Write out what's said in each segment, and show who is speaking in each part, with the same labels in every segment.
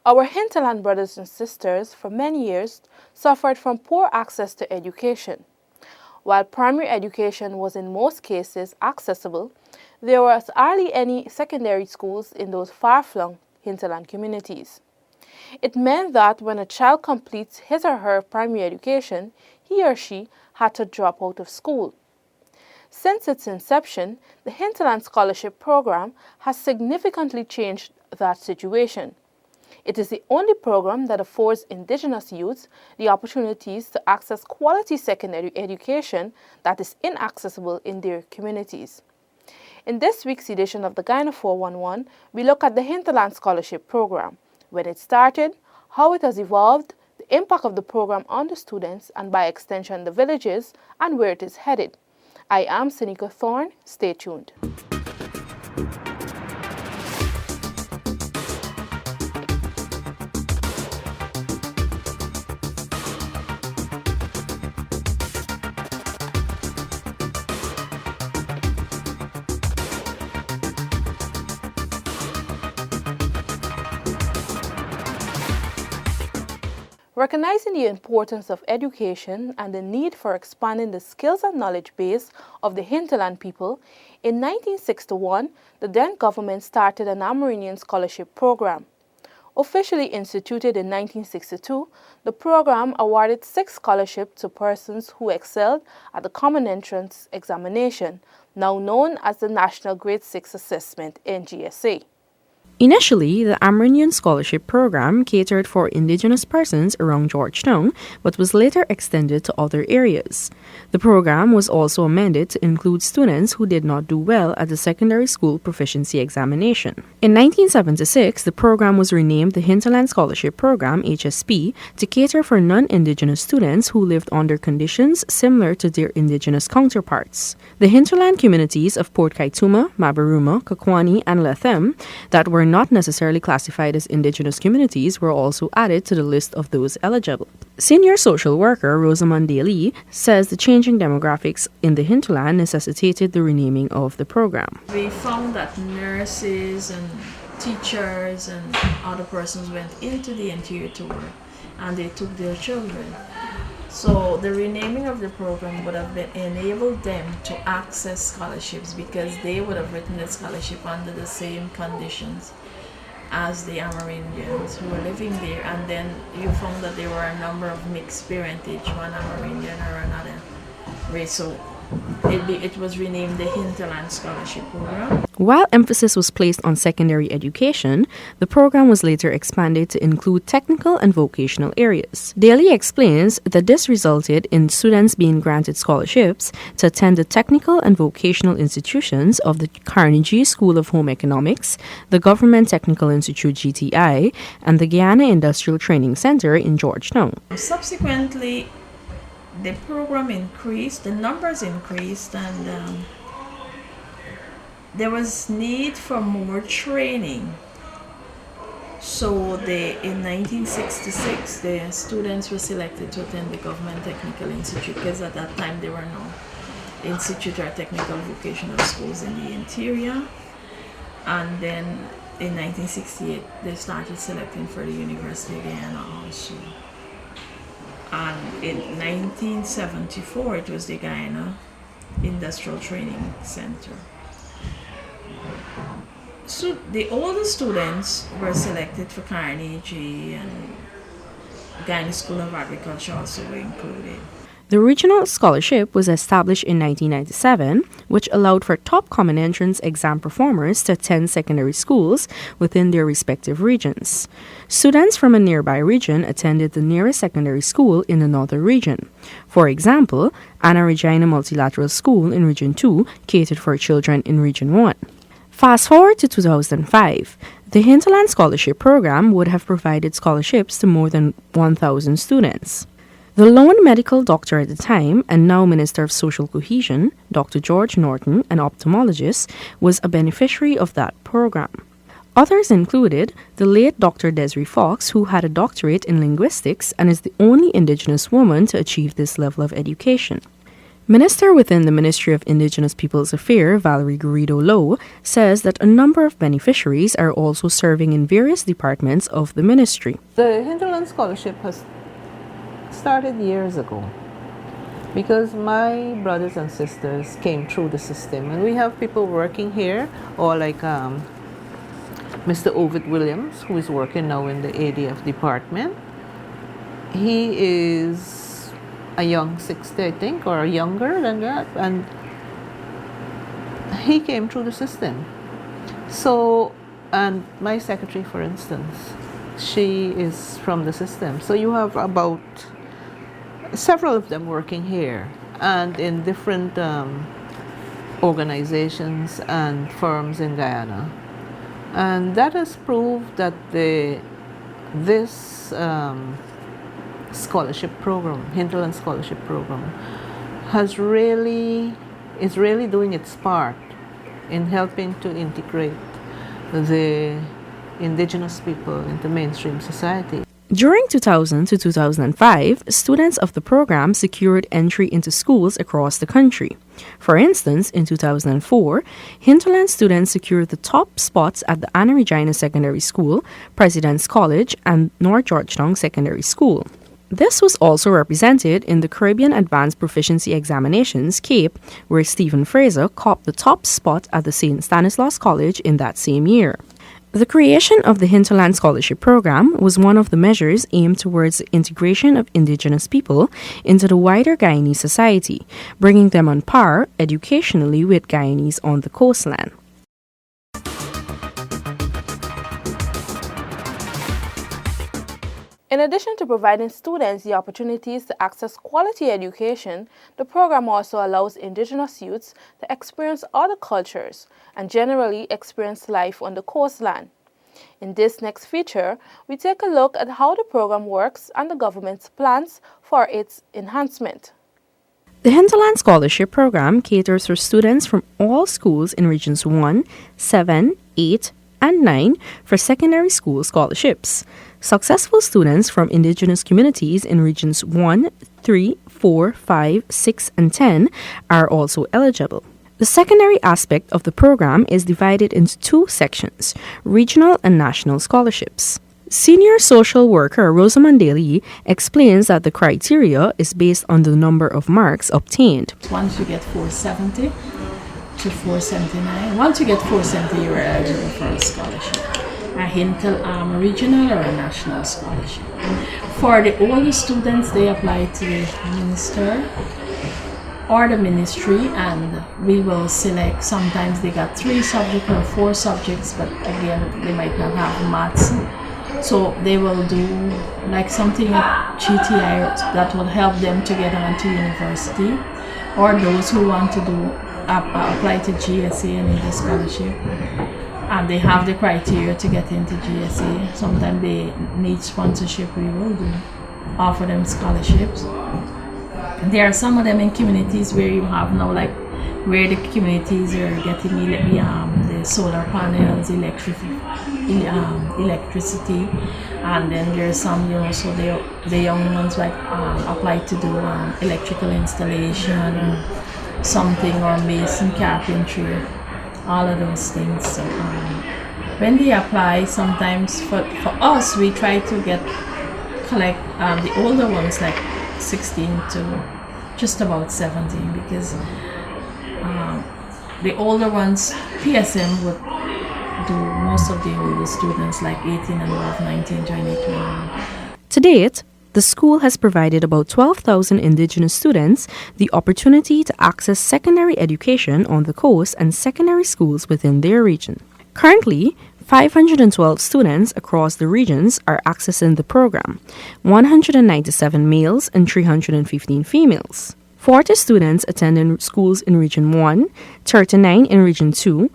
Speaker 1: Our hinterland brothers and sisters for many years suffered from poor access to education. While primary education was in most cases accessible, there was hardly any secondary schools in those far-flung hinterland communities. It meant that when a child completes his or her primary education, he or she had to drop out of school. Since its inception, the Hinterland Scholarship Program has significantly changed that situation. It is the only program that affords Indigenous youths the opportunities to access quality secondary education that is inaccessible in their communities. In this week's edition of the Guyana 411, we look at the Hinterland Scholarship Program, when it started, how it has evolved, the impact of the program on the students and by extension the villages, and where it is headed. I am Senika Thorne. Stay tuned. Recognizing the importance of education and the need for expanding the skills and knowledge base of the hinterland people, in 1961, the then government started an Amerindian Scholarship Program. Officially instituted in 1962, the program awarded 6 scholarships to persons who excelled at the Common Entrance Examination, now known as the National Grade 6 Assessment (NGSA).
Speaker 2: Initially, the Amerindian Scholarship Program catered for Indigenous persons around Georgetown, but was later extended to other areas. The program was also amended to include students who did not do well at the Secondary School Proficiency Examination. In 1976, the program was renamed the Hinterland Scholarship Program, HSP, to cater for non-Indigenous students who lived under conditions similar to their Indigenous counterparts. The hinterland communities of Port Kaituma, Mabaruma, Kakwani, and Lethem that were not necessarily classified as Indigenous communities were also added to the list of those eligible. Senior social worker Rosamond Daly says the changing demographics in the hinterland necessitated the renaming of the program.
Speaker 3: We found that nurses and teachers and other persons went into the interior to work and they took their children. So the renaming of the program would have enabled them to access scholarships because they would have written the scholarship under the same conditions as the Amerindians who were living there. And then you found that there were a number of mixed parentage, one Amerindian or another race. So it was renamed the Hinterland Scholarship Program.
Speaker 2: While emphasis was placed on secondary education, the program was later expanded to include technical and vocational areas. Daly explains that this resulted in students being granted scholarships to attend the technical and vocational institutions of the Carnegie School of Home Economics, the Government Technical Institute GTI, and the Guyana Industrial Training Center in Georgetown.
Speaker 3: Subsequently, the program increased, the numbers increased, and there was need for more training. So in 1966, the students were selected to attend the Government Technical Institute because at that time there were no institute or technical vocational schools in the interior. And then in 1968, they started selecting for the University of Guyana also. And in 1974, it was the Guyana Industrial Training Center. So the older students were selected for Carnegie, and Guyana School of Agriculture also were included.
Speaker 2: The regional scholarship was established in 1997, which allowed for top common entrance exam performers to attend secondary schools within their respective regions. Students from a nearby region attended the nearest secondary school in another region. For example, Anna Regina Multilateral School in Region 2 catered for children in Region 1. Fast forward to 2005, the Hinterland Scholarship Program would have provided scholarships to more than 1,000 students. The lone medical doctor at the time, and now Minister of Social Cohesion, Dr. George Norton, an ophthalmologist, was a beneficiary of that program. Others included the late Dr. Desiree Fox, who had a doctorate in linguistics and is the only Indigenous woman to achieve this level of education. Minister within the Ministry of Indigenous Peoples Affairs, Valerie Garrido-Lowe, says that a number of beneficiaries are also serving in various departments of the ministry.
Speaker 4: The Hinterland Scholarship has started years ago because my brothers and sisters came through the system, and we have people working here, or like Mr. Ovid Williams, who is working now in the ADF department. He is a young 60, I think, or younger than that, and he came through the system. So, and my secretary, for instance, she is from the system. So you have about several of them working here and in different organizations and firms in Guyana. And that has proved that this scholarship program, Hinterland Scholarship Program, is really doing its part in helping to integrate the indigenous people into mainstream society.
Speaker 2: During 2000 to 2005, students of the program secured entry into schools across the country. For instance, in 2004, Hinterland students secured the top spots at the Anna Regina Secondary School, President's College, and North Georgetown Secondary School. This was also represented in the Caribbean Advanced Proficiency Examinations, CAPE, where Stephen Fraser copped the top spot at the St. Stanislaus College in that same year. The creation of the Hinterland Scholarship Program was one of the measures aimed towards the integration of indigenous people into the wider Guyanese society, bringing them on par educationally with Guyanese on the coastland.
Speaker 1: In addition to providing students the opportunities to access quality education, the program also allows indigenous youths to experience other cultures and generally experience life on the coastline. In this next feature, we take a look at how the program works and the government's plans for its enhancement.
Speaker 2: The Hinterland Scholarship Program caters for students from all schools in Regions 1, 7, 8, and 9 for secondary school scholarships. Successful students from indigenous communities in Regions 1, 3, 4, 5, 6, and 10 are also eligible. The secondary aspect of the program is divided into two sections, regional and national scholarships. Senior social worker Rosamond Daly explains that the criteria is based on the number of marks obtained.
Speaker 3: Once you get 470 to 479, once you get 470, you are eligible for a scholarship. A regional or a national scholarship. For the older students, they apply to the minister or the ministry, and we will select. Sometimes they got 3 subjects or 4 subjects, but again, they might not have maths. So they will do like something at GTI that will help them to get on to university, or those who want to do apply to GSA and need a scholarship. And they have the criteria to get into GSA. Sometimes they need sponsorship, we will do offer them scholarships. There are some of them in communities where you have now, like where the communities are getting the solar panels, electricity, and then there are some, so the young ones like apply to do electrical installation, something, or mason carpentry, all of those things. So when they apply, sometimes for us, we try to collect the older ones, like 16 to just about 17, because the older ones, PSM would do most of the older students, like 18 and above, 19, 20, 21.
Speaker 2: To date, the school has provided about 12,000 indigenous students the opportunity to access secondary education on the coast and secondary schools within their region. Currently, 512 students across the regions are accessing the program, 197 males and 315 females. 40 students attend schools in Region 1, 39 in Region 2,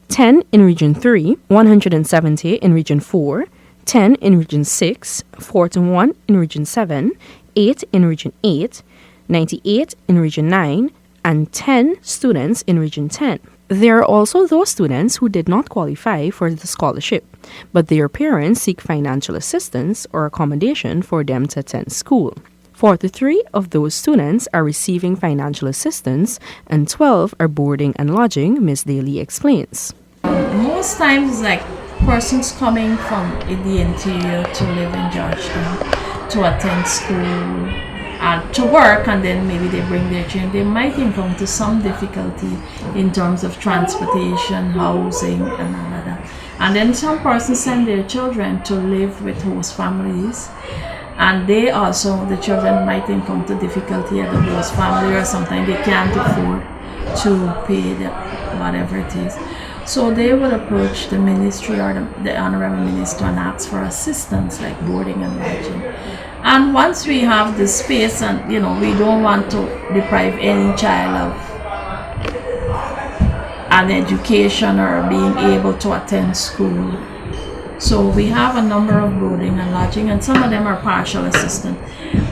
Speaker 2: 10 in Region 3, 170 in Region 4, 10 in Region 6, 41 in Region 7, 8 in Region 8, 98 in Region 9, and 10 students in Region 10. There are also those students who did not qualify for the scholarship, but their parents seek financial assistance or accommodation for them to attend school. 43 of those students are receiving financial assistance and 12 are boarding and lodging, Ms. Daly explains.
Speaker 3: Most times, like persons coming from the interior to live in Georgetown to attend school and to work, and then maybe they bring their children, they might encounter some difficulty in terms of transportation, housing, and all of that. And then some persons send their children to live with host families, and they also, the children might encounter difficulty at the host family, or sometimes they can't afford to pay whatever it is. So they will approach the ministry or the honorable minister and ask for assistance, like boarding and lodging. And once we have the space, and we don't want to deprive any child of an education or being able to attend school. So we have a number of boarding and lodging, and some of them are partial assistance.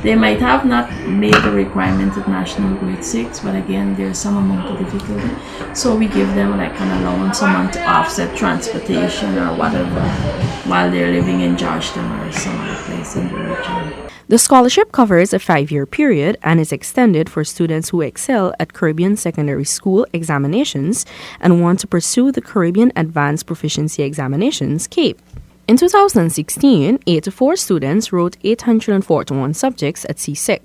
Speaker 3: They might have not made the requirement at National Grade 6, but again, there's some amount of difficulty. So we give them like an allowance a month to offset transportation or whatever while they're living in Georgetown or some other place in the region.
Speaker 2: The scholarship covers a 5-year period and is extended for students who excel at Caribbean Secondary School examinations and want to pursue the Caribbean Advanced Proficiency Examinations, CAPE. In 2016, 84 students wrote 841 subjects at CSEC.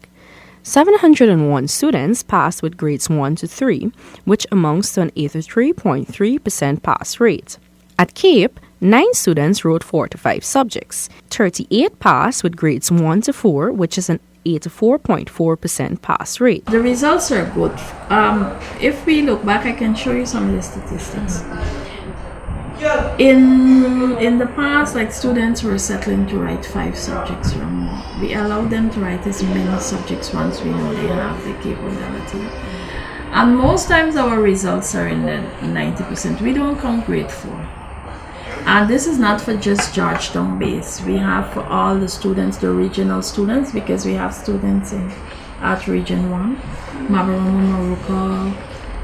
Speaker 2: 701 students passed with grades 1 to 3, which amounts to an 83.3% pass rate. At CAPE, 9 students wrote 4 to 5 subjects. 38 passed with grades 1 to 4, which is an 84.4% pass rate.
Speaker 3: The results are good. If we look back, I can show you some of the statistics. In the past, like students were settling to write 5 subjects or more. We allow them to write as many subjects once we know they have the capability. And most times our results are in the 90%. We don't count grade 4. And this is not for just Georgetown base. We have for all the students, the regional students, because we have students at Region 1, Mabarama, Maruka,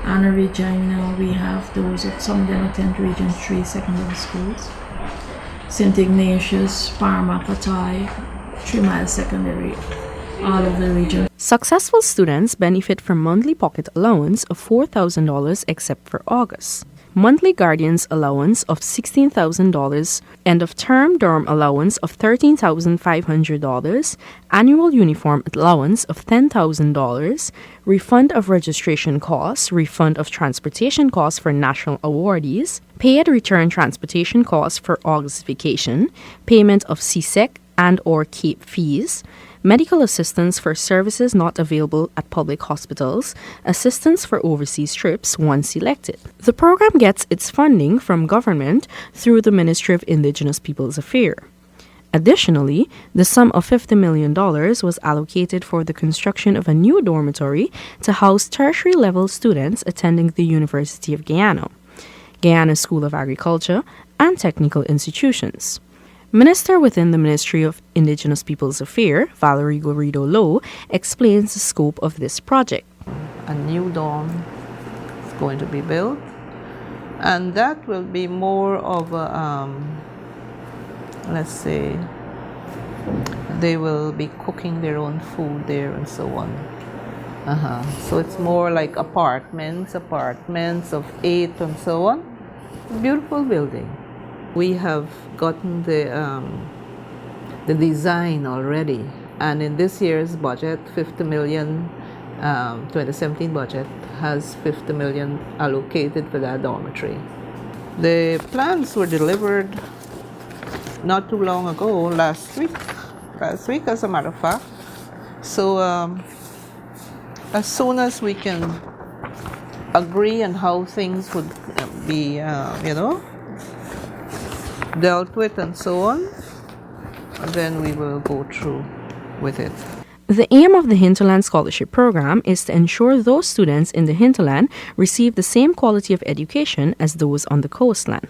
Speaker 3: Anna Regina. We have those, some of them attend Region 3 secondary schools. St. Ignatius, Parma, Patai, 3 Mile Secondary, all of the region.
Speaker 2: Successful students benefit from monthly pocket allowance of $4,000 except for August. Monthly guardians allowance of $16,000, end of term dorm allowance of $13,500, annual uniform allowance of $10,000, refund of registration costs, refund of transportation costs for national awardees, paid return transportation costs for August vacation, payment of CSEC and or CAPE fees, medical assistance for services not available at public hospitals, assistance for overseas trips once selected. The program gets its funding from government through the Ministry of Indigenous Peoples Affairs. Additionally, the sum of $50 million was allocated for the construction of a new dormitory to house tertiary-level students attending the University of Guyana, Guyana School of Agriculture, and technical institutions. Minister within the Ministry of Indigenous Peoples Affairs, Valerie Garrido Lowe, explains the scope of this project.
Speaker 4: A new dorm is going to be built, and that will be more of a, let's say, they will be cooking their own food there and so on. So it's more like apartments of 8 and so on. Beautiful building. We have gotten the design already, and in this year's budget, 50 million, 2017 budget has 50 million allocated for that dormitory. The plans were delivered not too long ago, last week as a matter of fact. So as soon as we can agree on how things would be, dealt with and so on, then we will go through with it.
Speaker 2: The aim of the Hinterland Scholarship Program is to ensure those students in the hinterland receive the same quality of education as those on the coastland.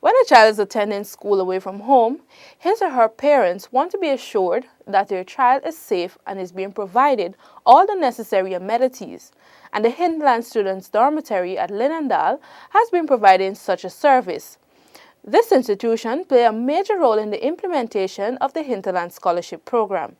Speaker 1: When a child is attending school away from home, his or her parents want to be assured that their child is safe and is being provided all the necessary amenities, and the Hinterland Students' Dormitory at Linendal has been providing such a service. This institution played a major role in the implementation of the Hinterland Scholarship Program.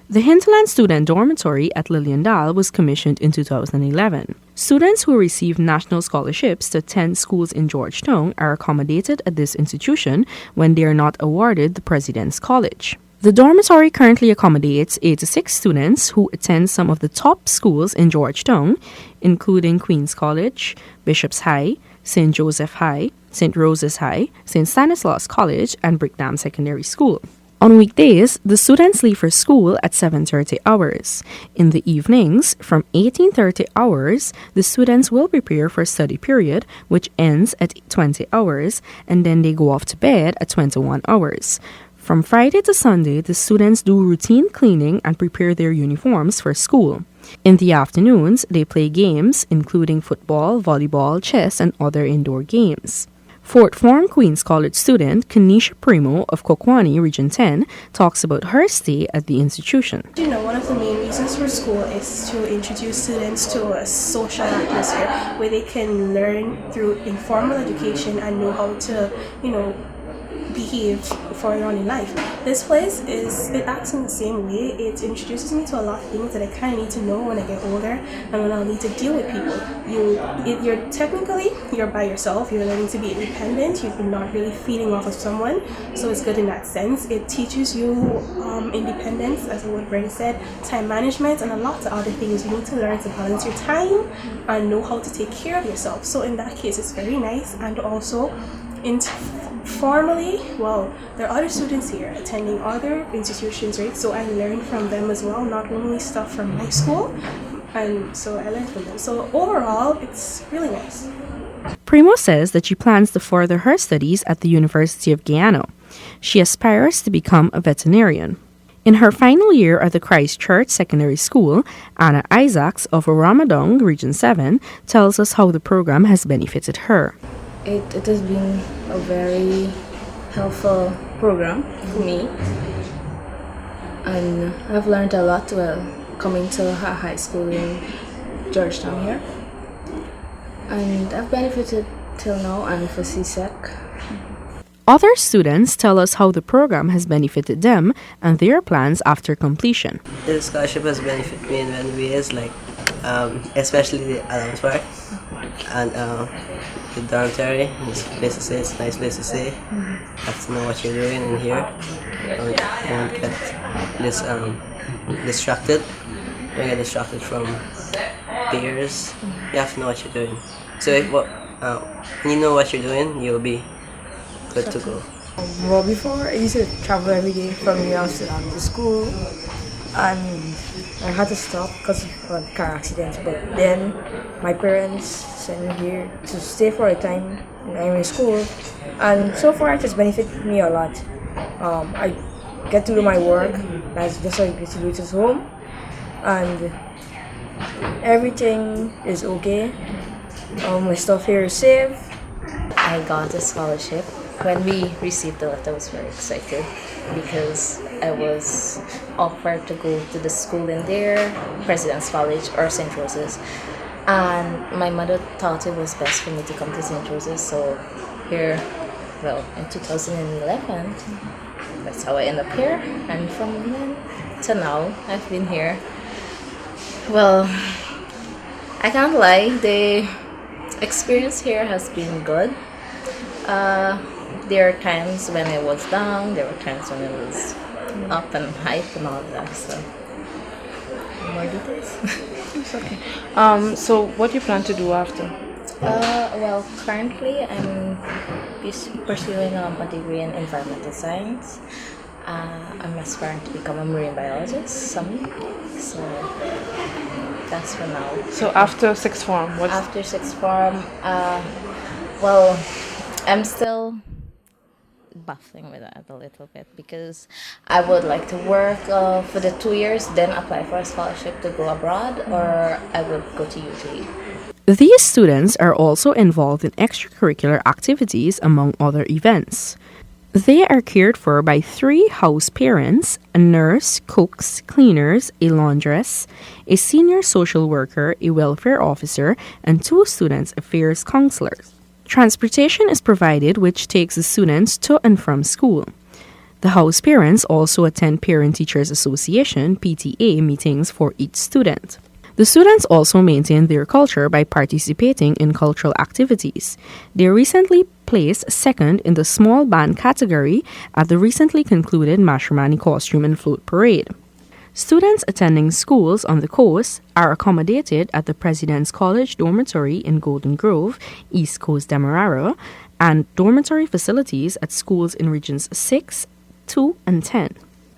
Speaker 2: The Hinterland Student Dormitory at Liliendal was commissioned in 2011. Students who receive national scholarships to attend schools in Georgetown are accommodated at this institution when they are not awarded the President's College. The dormitory currently accommodates 86 students who attend some of the top schools in Georgetown, including Queen's College, Bishop's High, St. Joseph High, St. Rose's High, St. Stanislaus College, and Brickdam Secondary School. On weekdays, the students leave for school at 7:30 hours. In the evenings, from 18:30 hours, the students will prepare for a study period, which ends at 20 hours, and then they go off to bed at 21 hours. From Friday to Sunday, the students do routine cleaning and prepare their uniforms for school. In the afternoons, they play games, including football, volleyball, chess, and other indoor games. Fourth Form Queen's College student Kanisha Primo of Kokwani, Region 10, talks about her stay at the institution.
Speaker 5: One of the main reasons for school is to introduce students to a social atmosphere where they can learn through informal education and know how to, behave further on in life. This place it acts in the same way. It introduces me to a lot of things that I kind of need to know when I get older and when I'll need to deal with people. You're by yourself. You're learning to be independent. You're not really feeding off of someone, so it's good in that sense. It teaches you independence, as what Brent said, time management, and a lot of other things. You need to learn to balance your time and know how to take care of yourself. So in that case, it's very nice. And also formally, there are other students here attending other institutions, right? So I learn from them as well, not only stuff from my school, and so I learned from them. So overall, it's really nice.
Speaker 2: Primo says that she plans to further her studies at the University of Guyana. She aspires to become a veterinarian. In her final year at the Christ Church Secondary School, Anna Isaacs of Ramadong, Region 7, tells us how the program has benefited her.
Speaker 6: It has been a very helpful program for me, and I've learned a lot while coming to a high school in Georgetown here, and I've benefited till now and for CSEC.
Speaker 2: Other students tell us how the program has benefited them and their plans after completion.
Speaker 7: The scholarship has benefited me in many ways, especially the allowance part and the dormitory. It's a place to stay. It's a nice place to stay. You have to know what you're doing in here. Don't get distracted. Don't get distracted from peers. You have to know what you're doing. So when you know what you're doing, you'll be good to go.
Speaker 8: Well, before I used to travel every day from New Amsterdam to school, and I had to stop because of a car accident. But then my parents sent me here to stay for a time when I'm in school, and so far it has benefited me a lot. I get to do my work as just like I get to do it at home, and everything is okay. My stuff here is safe.
Speaker 6: I got a scholarship. When we received the letter, I was very excited because I was offered to go to the school in there, President's College or St. Rose's. And my mother thought it was best for me to come to St. Rose's. So here, in 2011, that's how I ended up here. And from then to now, I've been here. Well, I can't lie, the experience here has been good. There are times when I was down, there were times when I was up and hype and all that. So, more details?
Speaker 1: It's okay. So what do you plan to do after?
Speaker 6: Currently I'm pursuing a degree in environmental science. I'm aspiring to become a marine biologist someday. So that's for now.
Speaker 1: So after sixth form,
Speaker 6: After sixth form, I'm still baffling with that a little bit because I would like to work for the 2 years, then apply for a scholarship to go abroad, or I would go to UG.
Speaker 2: These students are also involved in extracurricular activities among other events. They are cared for by 3 house parents, a nurse, cooks, cleaners, a laundress, a senior social worker, a welfare officer, and 2 students' affairs counselors. Transportation is provided, which takes the students to and from school. The house parents also attend Parent Teachers Association (PTA) meetings for each student. The students also maintain their culture by participating in cultural activities. They recently placed second in the small band category at the recently concluded Mashramani Costume and Float Parade. Students attending schools on the coast are accommodated at the President's College Dormitory in Golden Grove, East Coast Demerara, and dormitory facilities at schools in Regions 6, 2, and 10.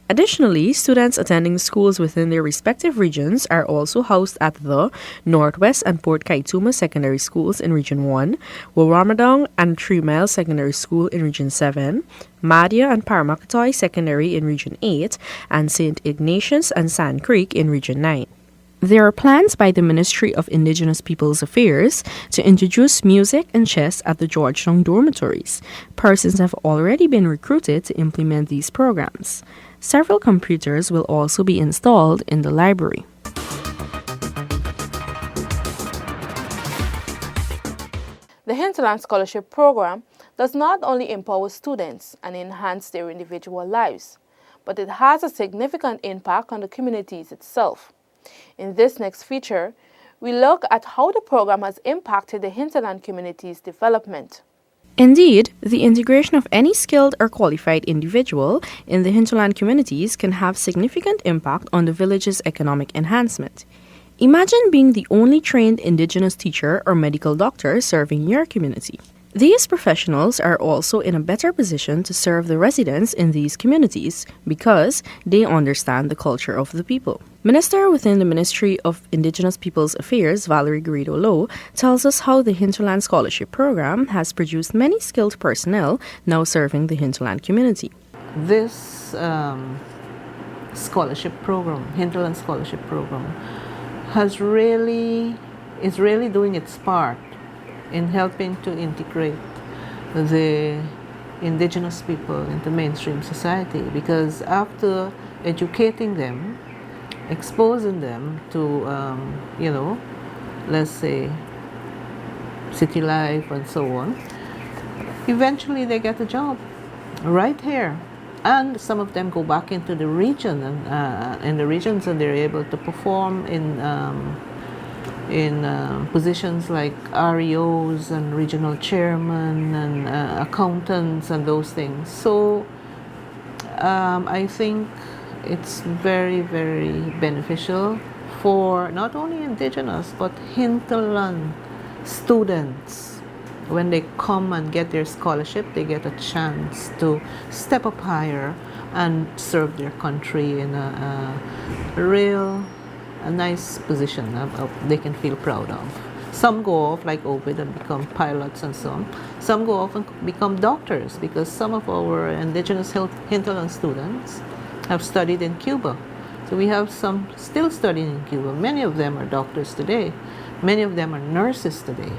Speaker 2: Additionally, students attending schools within their respective regions are also housed at the Northwest and Port Kaituma Secondary Schools in Region 1, Warramadong and 3 Mile Secondary School in Region 7, Madhya and Paramakatoy Secondary in Region 8, and St. Ignatius and Sand Creek in Region 9. There are plans by the Ministry of Indigenous Peoples Affairs to introduce music and chess at the Georgetown dormitories. Persons have already been recruited to implement these programs. Several computers will also be installed in the library.
Speaker 1: The Hinterland Scholarship Program does not only empower students and enhance their individual lives, but it has a significant impact on the communities itself. In this next feature, we look at how the program has impacted the hinterland community's development.
Speaker 2: Indeed, the integration of any skilled or qualified individual in the hinterland communities can have significant impact on the village's economic enhancement. Imagine being the only trained indigenous teacher or medical doctor serving your community. These professionals are also in a better position to serve the residents in these communities because they understand the culture of the people. Minister within the Ministry of Indigenous Peoples Affairs, Valerie Garrido-Lowe, tells us how the Hinterland Scholarship Program has produced many skilled personnel now serving the hinterland community.
Speaker 4: This scholarship program, Hinterland Scholarship Program, is really doing its part in helping to integrate the indigenous people into mainstream society, because after educating them, exposing them to, let's say, city life and so on, eventually they get a job right here. And some of them go back into the region and in the regions, and they're able to perform in positions like REOs and regional chairmen and accountants and those things. So I think it's very, very beneficial for not only indigenous but hinterland students. When they come and get their scholarship, they get a chance to step up higher and serve their country in a nice position they can feel proud of. Some go off like Ovid and become pilots and so on. Some go off and become doctors, because some of our indigenous hinterland students have studied in Cuba. So we have some still studying in Cuba. Many of them are doctors today. Many of them are nurses today.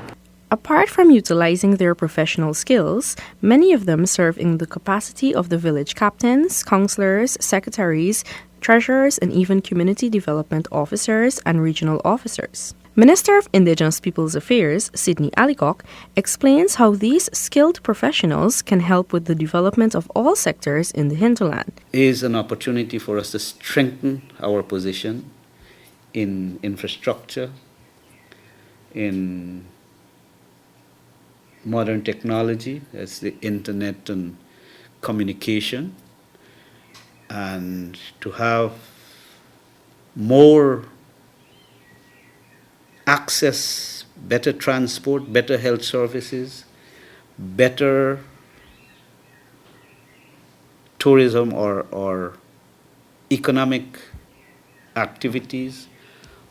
Speaker 2: Apart from utilizing their professional skills, many of them serve in the capacity of the village captains, counselors, secretaries, treasurers, and even community development officers and regional officers. Minister of Indigenous Peoples Affairs, Sydney Alicock, explains how these skilled professionals can help with the development of all sectors in the hinterland.
Speaker 9: It is an opportunity for us to strengthen our position in infrastructure, in modern technology, as the internet and communication, and to have more access, better transport, better health services, better tourism or economic activities,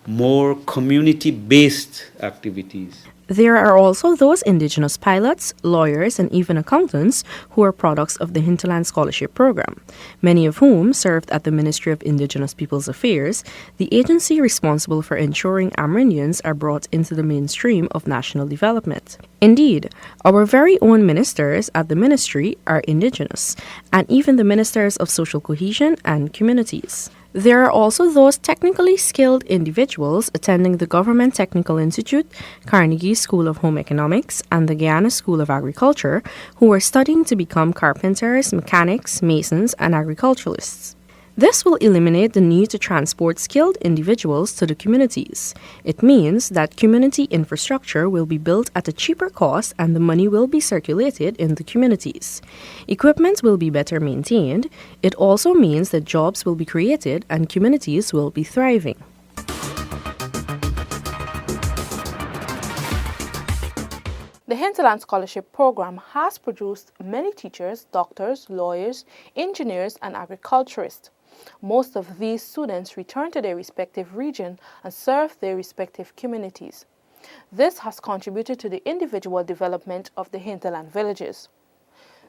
Speaker 9: more community-based activities.
Speaker 2: There are also those indigenous pilots, lawyers, and even accountants who are products of the Hinterland Scholarship Program, many of whom served at the Ministry of Indigenous Peoples Affairs, the agency responsible for ensuring Amerindians are brought into the mainstream of national development. Indeed, our very own ministers at the ministry are indigenous, and even the ministers of social cohesion and communities. There are also those technically skilled individuals attending the Government Technical Institute, Carnegie School of Home Economics, and the Guyana School of Agriculture who are studying to become carpenters, mechanics, masons, and agriculturalists. This will eliminate the need to transport skilled individuals to the communities. It means that community infrastructure will be built at a cheaper cost and the money will be circulated in the communities. Equipment will be better maintained. It also means that jobs will be created and communities will be thriving.
Speaker 1: The Hinterland Scholarship Program has produced many teachers, doctors, lawyers, engineers, and agriculturists. Most of these students return to their respective region and serve their respective communities. This has contributed to the individual development of the hinterland villages.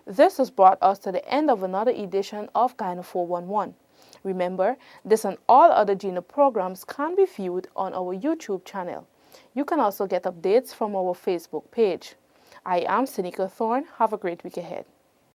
Speaker 1: This has brought us to the end of another edition of Guyana 411. Remember, this and all other GINA programs can be viewed on our YouTube channel. You can also get updates from our Facebook page. I am Seneca Thorne. Have a great week ahead.